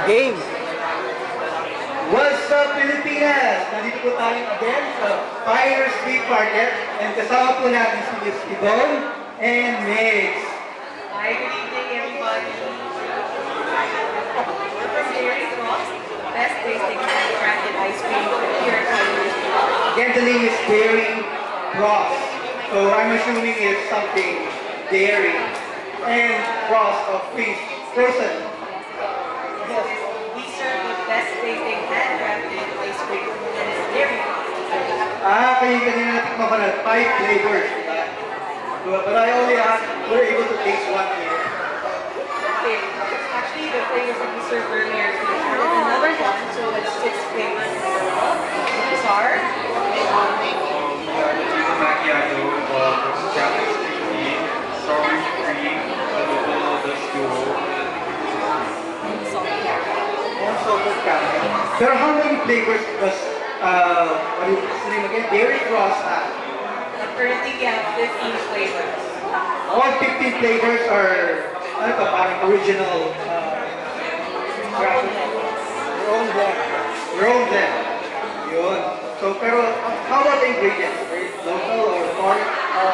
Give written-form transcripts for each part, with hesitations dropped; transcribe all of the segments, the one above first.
Game! What's up, Pilipinas? Nandito po tayo again sa Fire Street Market and kasama po natin si Miss Yvonne and Migs. Hi, good evening everybody. We're from Dairy Cross, best tasting handcrafted ice cream here at Fire Street. Again, the name is Dairy Cross. So I'm assuming it's something dairy and cross of fish, frozen. Yes. We serve the best tasting handcrafted ice cream that is dairy. Kanina natikman ko na 5 flavors. But I only were able to taste one here. Okay. Actually, the flavors that we served earlier, we added another one, so it's 6 flavors in total. These are Macchiato, chocolate cream, strawberry cream, dust duo. salty caramel. And salted caramel. Pero how many flavors was, what is the name again? Dairy Cross have? Currently, we have 15 flavors. All 15 flavors are, ano to, parang original, your own blend. Your own blend. Yun. So, pero, how about the ingredients? Local or foreign,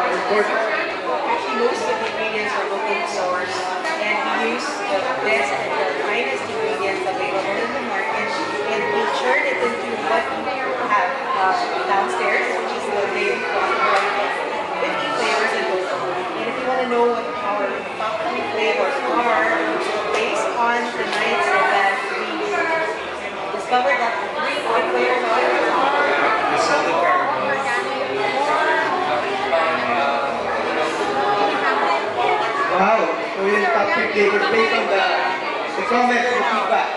imported? Actually, most of the ingredients are local source, and we use the best and the finest ingredients available in the market, and we churn it into what we have downstairs, which is the Dairy Cross 15 flavors in total. And if you want to know what our top 3 flavors are, based on the nights that we discovered that the 3 good flavors are The salted caramel. Wow. So, yun yung top 3 flavors based on the comments, the feedback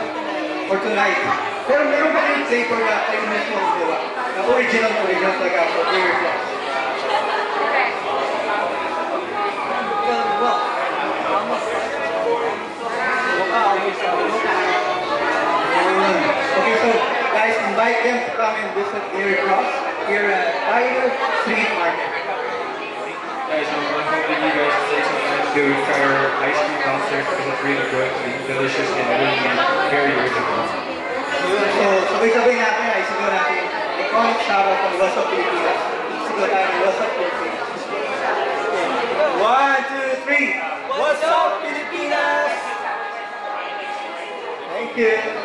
for tonight. Pero meron pa rin flavor na kayo mismo, di ba? Na original talaga for Dairy Cross. well, almost. Okay, so guys, invite them to come and visit Dairy Cross here at Fire Street Market. Guys, I hope that you guys take some time to try our ice cream downstairs because it's really good, really delicious, and really very original. So, sabay-sabay natin ay sigaw natin iconic shoutout ng What's Up Pilipinas. Sigaw tayo ng What's Up Pilipinas. 1, 2, 3. What's Up Pilipinas? Thank you.